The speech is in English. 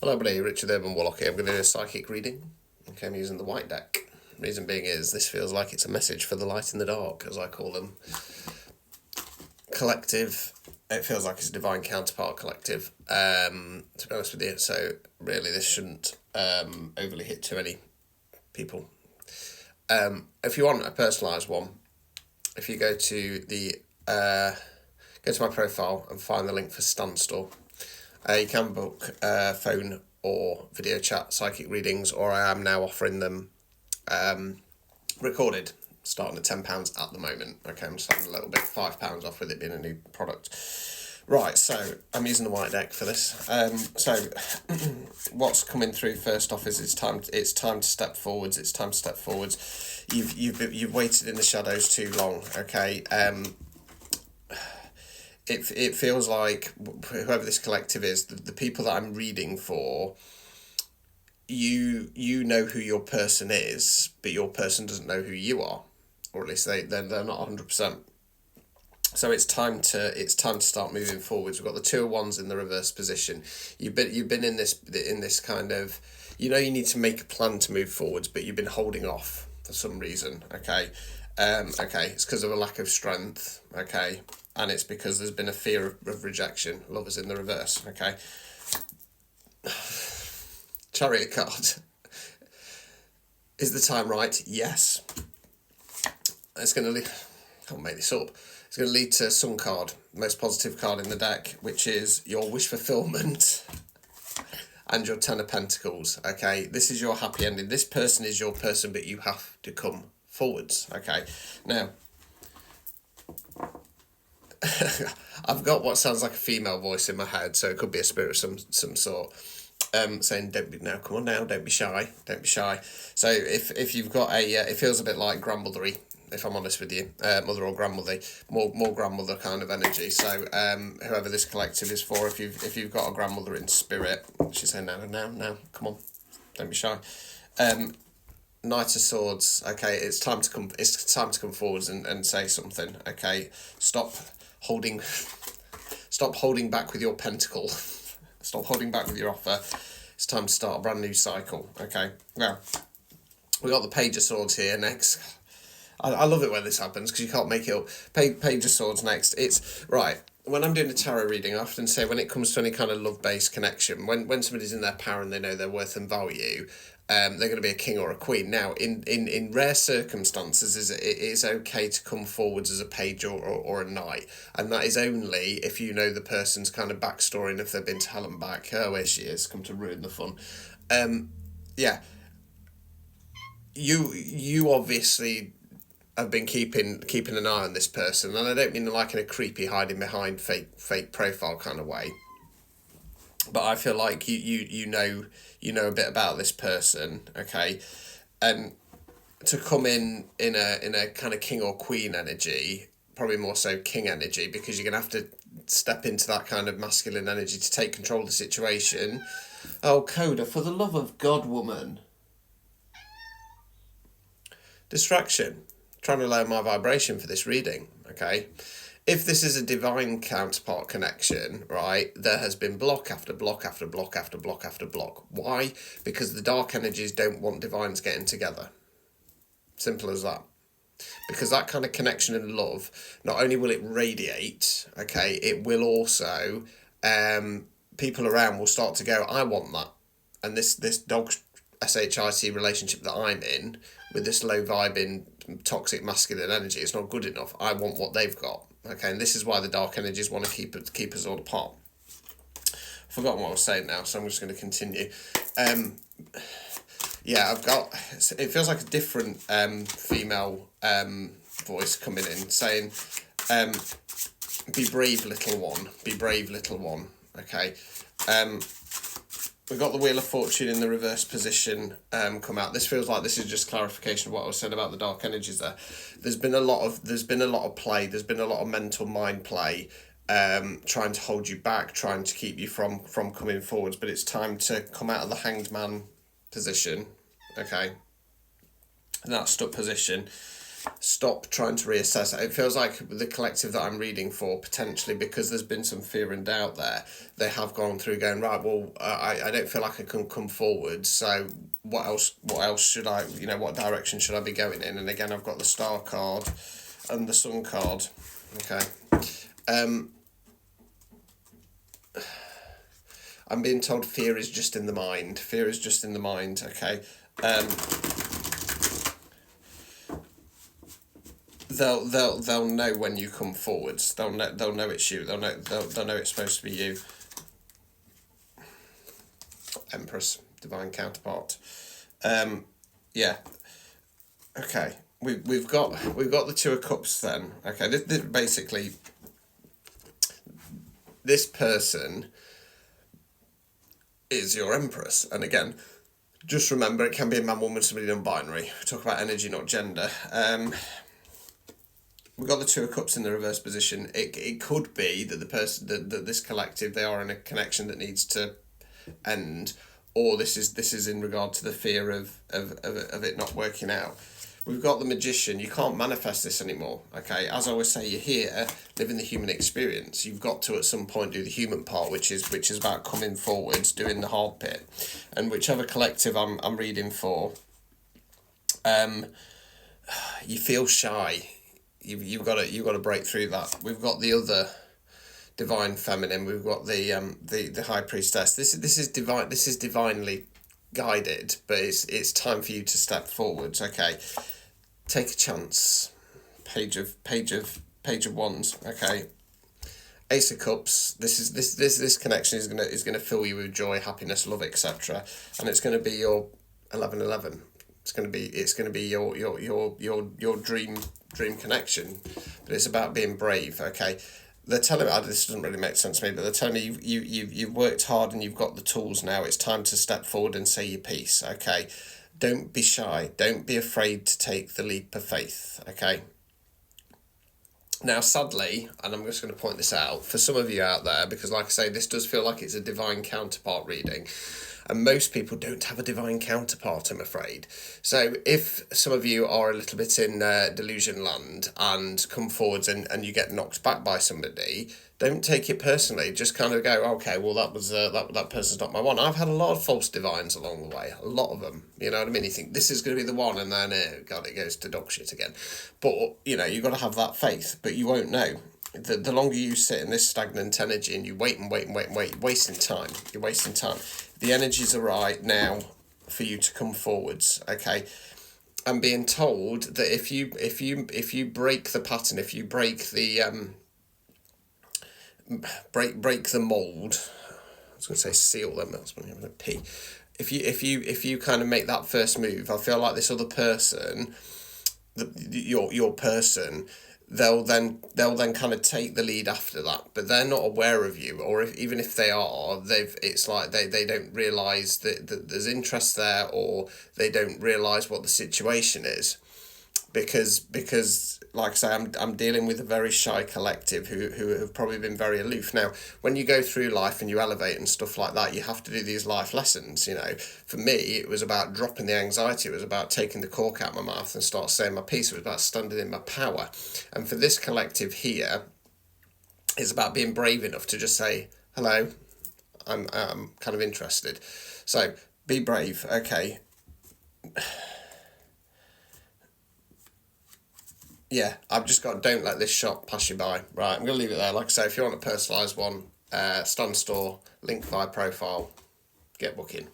Hello everybody, Richard Urban Warlock here. I'm going to do a psychic reading. Okay, I'm using the white deck. Reason being is this feels like it's a message for the light and the dark, as I call them. Collective. It feels like it's a divine counterpart collective, to be honest with you. So really this shouldn't overly hit too many people. If you want a personalised one, if you go to my profile and find the link for Standstill, you can book phone or video chat psychic readings, or I am now offering them recorded, starting at £10 at the moment. Okay, I'm just having a little bit, £5 off with it being a new product. Right, so I'm using the white deck for this. So what's coming through first off is it's time to step forwards. It's time to step forwards. You've waited in the shadows too long. Okay. It feels like whoever this collective is, the people that I'm reading for, you know who your person is, but your person doesn't know who you are, or at least they're not 100%. So it's time to start moving forwards. We've got the Two of Wands in the reverse position. You've been in this kind of, you need to make a plan to move forwards, but you've been holding off for some reason. Okay, it's because of a lack of strength. Okay. And it's because there's been a fear of rejection. Lovers in the reverse, okay? Chariot card. Is the time right? Yes. It's going to lead... I can't make this up. It's going to lead to Sun card, most positive card in the deck, which is your wish fulfillment and your Ten of Pentacles, okay? This is your happy ending. This person is your person, but you have to come forwards, okay? Now... I've got what sounds like a female voice in my head, so it could be a spirit of some sort, saying, "Don't be now. Come on now. Don't be shy. Don't be shy." So if you've got it feels a bit like grandmothery. If I'm honest with you, mother or grandmother, more grandmother kind of energy. So whoever this collective is for, if you've got a grandmother in spirit, she's saying, "No, come on, don't be shy." Knight of Swords. Okay, it's time to come forwards and say something. Okay, stop holding back with your pentacle. Stop holding back with your offer. It's time to start a brand new cycle. Okay, now we got the Page of Swords here next. I love it when this happens because you can't make it up. Page of Swords next. It's right. When I'm doing a tarot reading, I often say when it comes to any kind of love-based connection, when somebody's in their power and they know their worth and value, they're going to be a king or a queen. Now, in rare circumstances, it is okay to come forwards as a page or a knight, and that is only if you know the person's kind of backstory and if they've been to hell and back. Oh, here she is, come to ruin the fun. Yeah. You obviously have been keeping an eye on this person, and I don't mean like in a creepy hiding behind fake profile kind of way, but I feel like you know a bit about this person, okay, and to come in a kind of king or queen energy, probably more so king energy, because you're gonna have to step into that kind of masculine energy to take control of the situation. Oh, Coda, for the love of God, woman. Distraction. Trying to lower my vibration for this reading, okay? If this is a divine counterpart connection, right, there has been block after block after block after block after block. Why? Because the dark energies don't want divines getting together. Simple as that. Because that kind of connection and love, not only will it radiate, okay, it will also, people around will start to go, I want that. And this dog SHIT relationship that I'm in, with this low vibing toxic masculine energy, it's not good enough. I want what they've got. Okay, and this is why the dark energies want to keep us all apart. Forgotten what I was saying now, so I'm just going to continue. Yeah, I've got. It feels like a different female voice coming in saying, "Be brave, little one. Be brave, little one." Okay. We've got the Wheel of Fortune in the reverse position come out. This feels like this is just clarification of what I was saying about the dark energies there. There's been a lot of play. There's been a lot of mental mind play, trying to hold you back, trying to keep you from coming forwards. But it's time to come out of the Hanged Man position, okay, and that stuck position, stop trying to reassess. It feels like the collective that I'm reading for, potentially because there's been some fear and doubt there, they have gone through going, right, well, I don't feel like I can come forward, so what else should I, what direction should I be going in? And again, I've got the Star card and the Sun card. Okay. I'm being told fear is just in the mind. Fear is just in the mind. Okay. They'll know when you come forwards. They'll know it's you. They'll know it's supposed to be you. Empress, divine counterpart. Yeah. Okay. We've got the Two of Cups then. Okay. This basically, this person is your Empress, and again, just remember it can be a man, woman, somebody non-binary. We talk about energy, not gender. We've got the Two of Cups in the reverse position. It could be that the person that this collective, they are in a connection that needs to end, or this is in regard to the fear of it not working out. We've got the Magician. You can't manifest this anymore. Okay, as I always say, you're here living the human experience. You've got to at some point do the human part, which is about coming forwards, doing the hard bit, and whichever collective I'm reading for, you feel shy. You've got to break through that. We've got the other divine feminine. We've got the High Priestess. This is divine. This is divinely guided, but it's time for you to step forwards. Okay, take a chance. Page of Wands. Okay, Ace of Cups. This connection is gonna fill you with joy, happiness, love, etc. And it's gonna be your 11:11. It's gonna be your dream connection, but it's about being brave. Okay, they're telling me, this doesn't really make sense to me, but they're telling me you've worked hard and you've got the tools now. It's time to step forward and say your piece. Okay, don't be shy. Don't be afraid to take the leap of faith. Okay. Now, sadly, and I'm just going to point this out for some of you out there, because like I say, this does feel like it's a divine counterpart reading. And most people don't have a divine counterpart, I'm afraid. So if some of you are a little bit in delusion land and come forwards and you get knocked back by somebody, don't take it personally. Just kind of go, okay, well, that was that person's not my one. I've had a lot of false divines along the way, a lot of them. You know what I mean? You think this is going to be the one, and then God, it goes to dog shit again. But you've got to have that faith, but you won't know. The longer you sit in this stagnant energy and you wait, you're wasting time. You're wasting time. The energies are right now for you to come forwards. Okay, I'm being told that if you break the pattern, if you break the break the mold, I was going to say seal them. That's when you're having a pee. If you kind of make that first move, I feel like this other person, your person, they'll then kind of take the lead after that, but they're not aware of you, or even if they are, it's like they don't realise that there's interest there, or they don't realise what the situation is, because like I say, I'm dealing with a very shy collective who have probably been very aloof. Now, when you go through life and you elevate and stuff like that, you have to do these life lessons. For me, it was about dropping the anxiety. It was about taking the cork out of my mouth and start saying my piece. It was about standing in my power. And for this collective here, it's about being brave enough to just say, hello, I'm kind of interested. So be brave. Okay. Yeah, I've just got, don't let this shot pass you by. Right, I'm going to leave it there. Like I say, if you want a personalised one, Stan Store, link via profile, get booking.